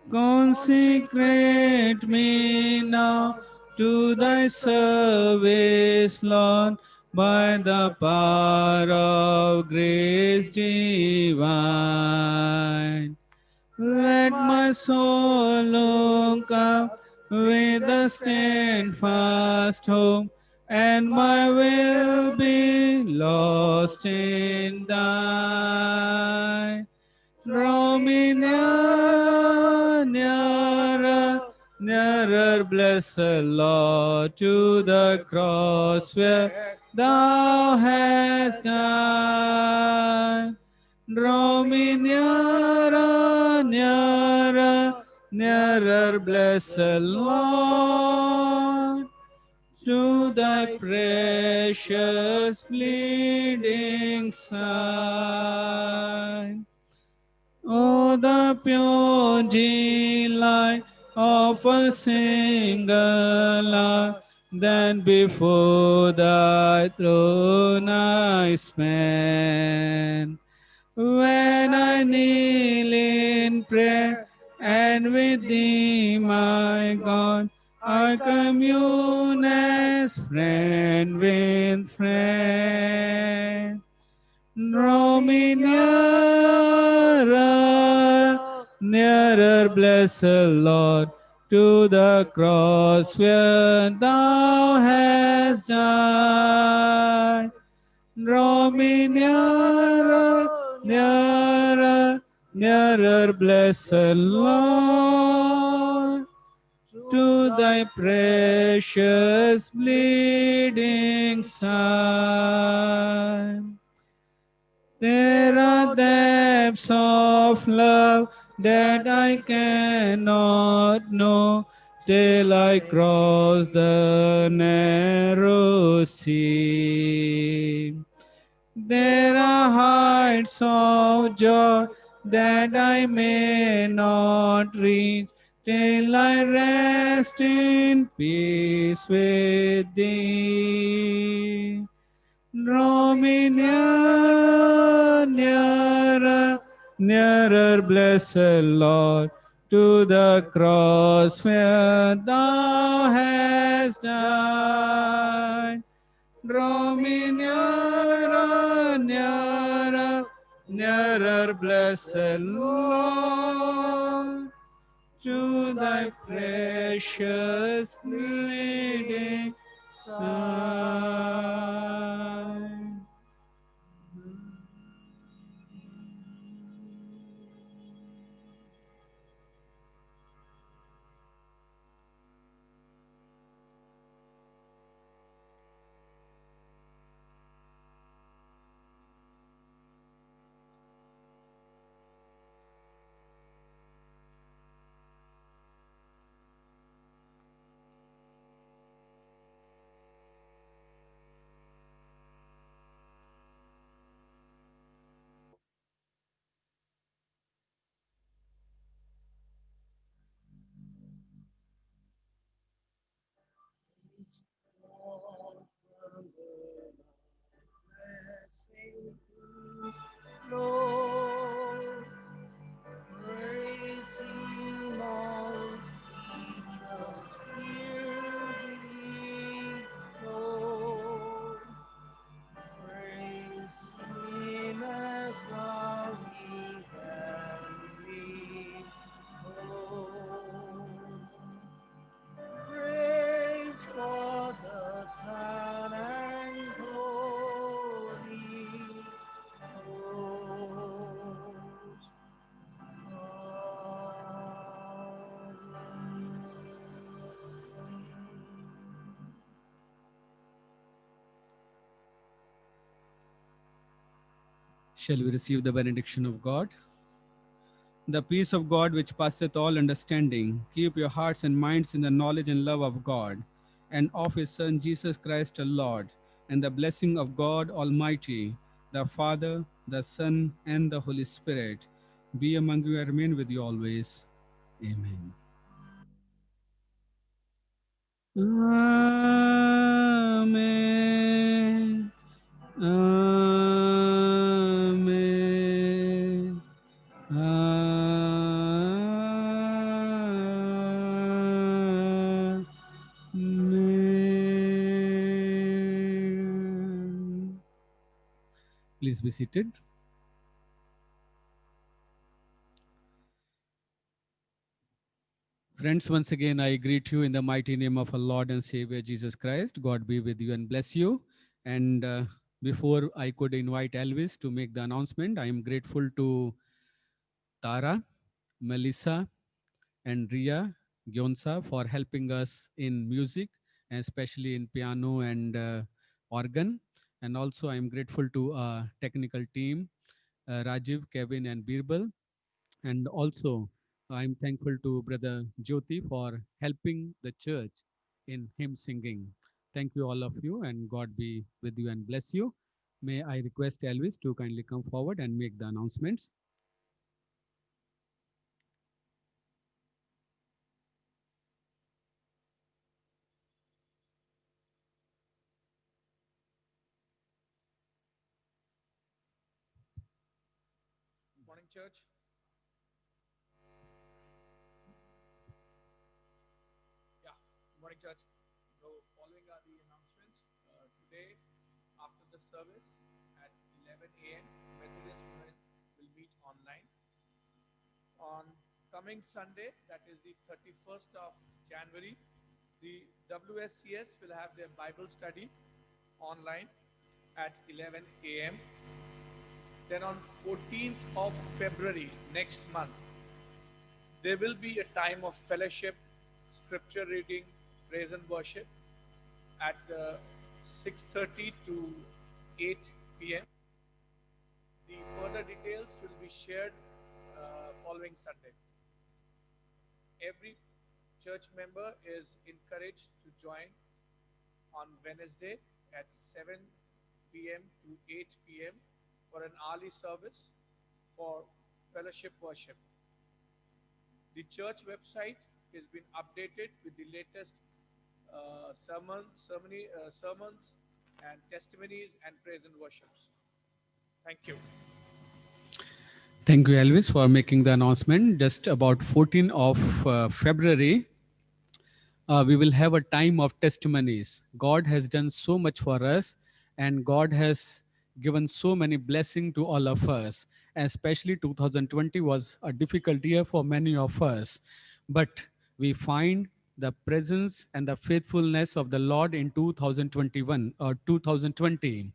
Consecrate me now to thy service, Lord, by the power of grace divine. Let my soul look up with a steadfast hope, and my will be lost in thine. Draw me nearer, nearer, nearer, blessed Lord, to the cross where thou hast died. Draw me nearer, nearer, nearer, blessed Lord, to thy precious bleeding side. Oh, the pure delight of a single life, that before thy throne I spend. When I kneel in prayer, and with thee, my God, I commune as friend with friend. Draw me nearer, nearer, blessed Lord, to the cross where thou hast died. Draw me nearer, nearer, nearer, blessed Lord, to thy precious bleeding side. There are depths of love that I cannot know till I cross the narrow sea. There are heights of joy that I may not reach till I rest in peace with thee. Draw me nearer, nearer, nearer, blessed Lord, to the cross where thou hast died. Draw me nearer, nearer, nearer, blessed Lord, to thy precious leading side. Lord, praise Him, all angels here below. Praise Him above the heavenly host. Praise for the Son and Holy Ghost. Amen. Shall we receive the benediction of God? The peace of God, which passeth all understanding, keep your hearts and minds in the knowledge and love of God and of His Son Jesus Christ our Lord, and the blessing of God Almighty, the Father, the Son, and the Holy Spirit be among you and remain with you always. Amen. Amen. Amen. Amen. Please be seated. Friends, once again, I greet you in the mighty name of our Lord and Savior Jesus Christ. God be with you and bless you. And before I could invite Elvis to make the announcement, I am grateful to Tara, Melissa, and Ria Gyonsa for helping us in music, especially in piano and organ. And also, I am grateful to technical team, Rajiv, Kevin, and Birbal. And also, I'm thankful to Brother Jyoti for helping the church in hymn singing. Thank you, all of you, and God be with you and bless you. May I request Elvis to kindly come forward and make the announcements. Morning, church. Yeah, morning, church. So, following are the announcements. Today, after the service at 11 a.m., Methodist Women will meet online. On coming Sunday, that is the 31st of January, the WSCS will have their Bible study online at 11 a.m. Then on 14th of February next month, there will be a time of fellowship, scripture reading, praise and worship at 6:30 to 8 p.m. The further details will be shared following Sunday. Every church member is encouraged to join on Wednesday at 7 p.m. to 8 p.m. for an early service for fellowship worship. The church website has been updated with the latest sermons and testimonies and praise and worships. Thank you. Thank you, Elvis, for making the announcement. Just about 14th of February, we will have a time of testimonies. God has done so much for us, and God has given so many blessings to all of us. Especially 2020 was a difficult year for many of us, but we find the presence and the faithfulness of the Lord in 2021 or 2020.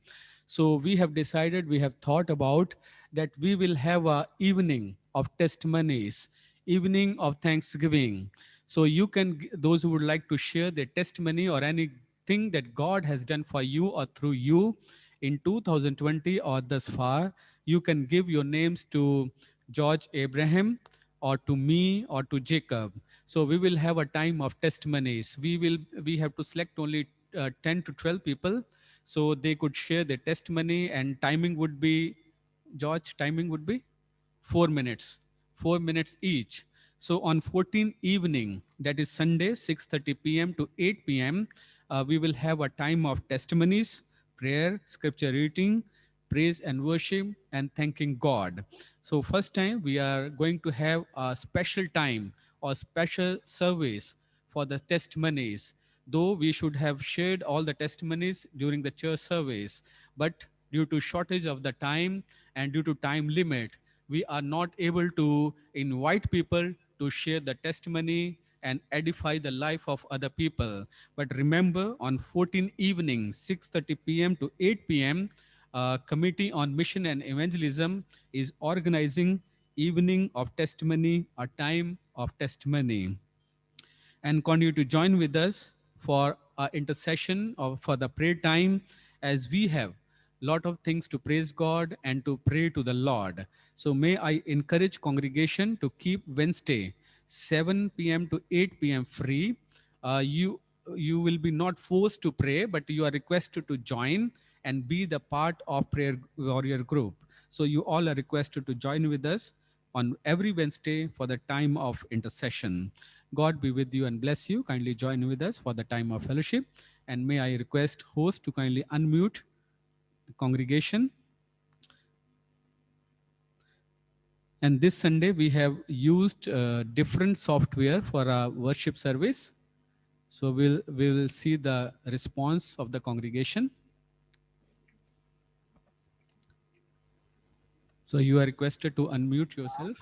So we have decided, we have thought about that we will have a evening of testimonies, evening of thanksgiving. So you can, those who would like to share their testimony or anything that God has done for you or through you in 2020 or thus far, you can give your names to George Abraham or to me or to Jacob. So we will have a time of testimonies. We have to select only 10 to 12 people, so they could share their testimony, and timing would be, George, timing would be 4 minutes, 4 minutes each. So on 14 evening, that is Sunday, 6:30 p.m. to 8 p.m., we will have a time of testimonies, prayer, scripture reading, praise and worship, and thanking God. So first time we are going to have a special time or special service for the testimonies. Though we should have shared all the testimonies during the church service, but due to shortage of the time and due to time limit, we are not able to invite people to share the testimony and edify the life of other people. But remember, on 14 evening, 6:30 p.m. to 8 p.m., Committee on Mission and Evangelism is organizing evening of testimony, a time of testimony, and continue to join with us for our intercession or for the prayer time, as we have lot of things to praise God and to pray to the Lord. So may I encourage congregation to keep Wednesday 7 p.m. to 8 p.m. free. You will be not forced to pray, but you are requested to join and be the part of prayer warrior group. So you all are requested to join with us on every Wednesday for the time of intercession. God be with you and bless you. Kindly join with us for the time of fellowship. And may I request host to kindly unmute the congregation. And this Sunday we have used different software for our worship service. So we will see the response of the congregation. So you are requested to unmute yourself.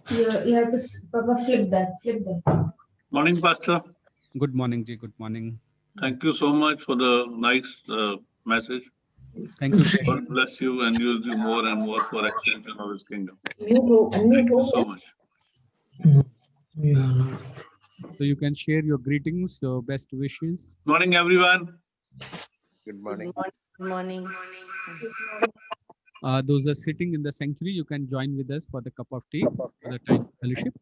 You have to, Papa, flip that. Morning, Pastor. Good morning, Ji. Good morning. Thank you so much for the nice message. Thank you. God bless you and use you more and more for extension of His kingdom. Unmute Thank you so much. So you can share your greetings, your best wishes. Morning, everyone. Good morning. Good morning. Those are sitting in the sanctuary, you can join with us for the cup of tea, for the time of fellowship.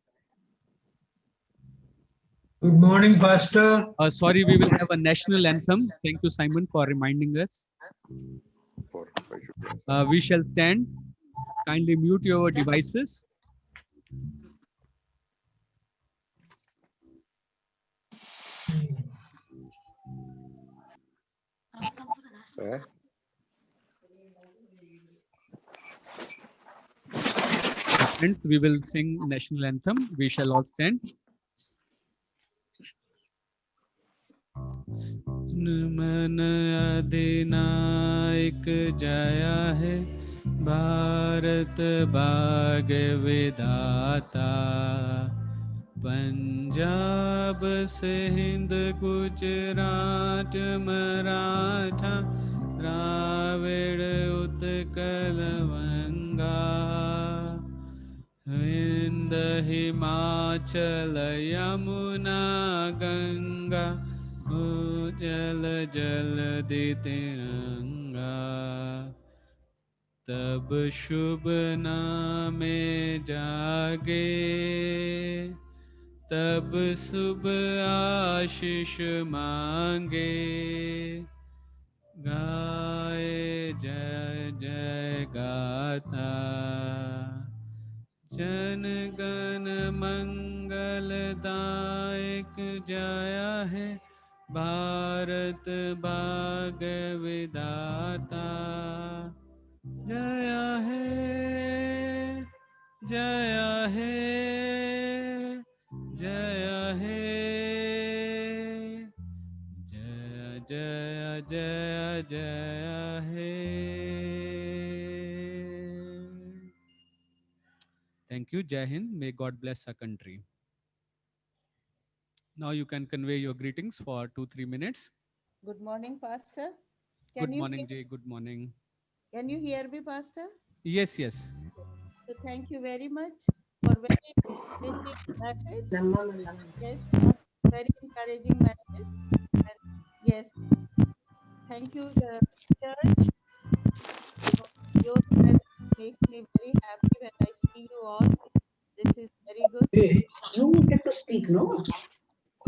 Good morning, Pastor. Sorry, we will have a national anthem. Thank you, Simon, for reminding us. We shall stand. Kindly mute your devices. Friends, we will sing national anthem. We shall all stand. मन अधिनायक जया है, भारत भाग्य विधाता। पंजाब से हिंद गुजरात मराठा, द्राविड़ उत्कल बंगा। हिंद हिमाचल यमुना गंगा, जल जल तिरंगा। तब शुभ नामे जागे, तब शुभ आशीष मांगे। गाए जय जय गाथा, जन गण मंगलदायक जया है, भारत भाग्य विधाता। जया है, जया है, जया है, जय जय हे. Thank you. Jai Hind. May God bless our country. Now you can convey your greetings for 2-3 minutes. Good morning, Pastor. Good morning, Jay. Good morning. Can you hear me, Pastor? Yes, yes. So thank you very much for very encouraging message. Yes, very encouraging message. And yes, thank you, the church. Your presence makes me very happy when I see you all. This is very good. You needed to speak, no?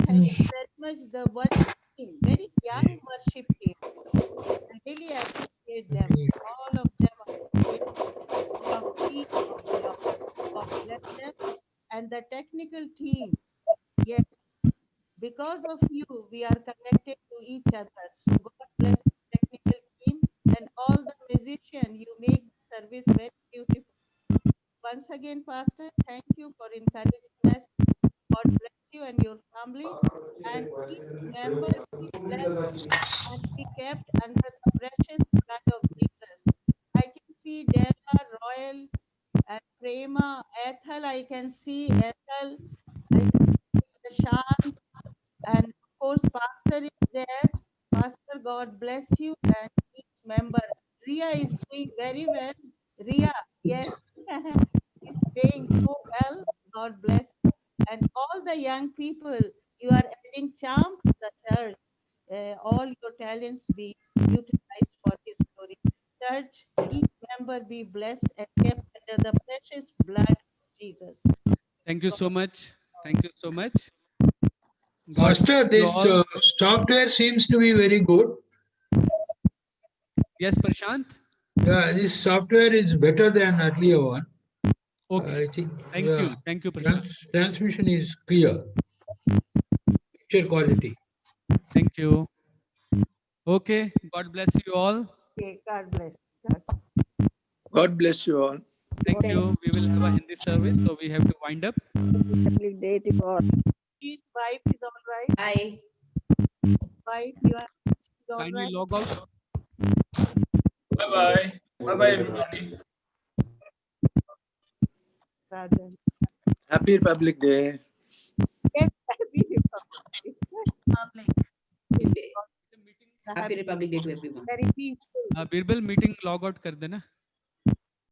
Thank you very much. The worship team, very young worship team. I really appreciate them. All of them are great. Full of peace of the Lord. God bless them. And the technical team, yes, because of you, we are connected to each other. So God bless the technical team and all the musicians. You make the service very beautiful. Once again, Pastor, thank you for encouraging us. God bless you and your family. And each member be blessed and be kept under the precious blood of Jesus. I can see Della, Royal, and Prema, Ethel. I can see Ethel. I can see Prashant. And of course, Pastor is there. Pastor, God bless you and each member. Ria is doing very well. Ria, yes, is playing so well. God bless you. And all the young people, you are adding charm to the church. All your talents be utilized for His glory. Church, each member be blessed and kept under the precious blood of Jesus. Thank you so much. Thank you so much. God Pastor, bless you this all. software seems to be very good. Yes, Prashant. Yeah, this software is better than earlier one. Okay. I think. Thank Yeah, you. Thank you, Prashant. transmission is clear. Picture quality. Thank you. Okay. God bless you all. Okay, God bless. God bless you all. Thank you. We will have a Hindi service, so we have to wind up. His wife is all right. Hi. Wife, you are all Kindly right. log out. Bye bye. Bye bye, everybody. Rajan. Happy Republic Day. Yes, happy Republic. Happy Republic Day to everyone. Very peaceful. Birbal meeting log out कर देना.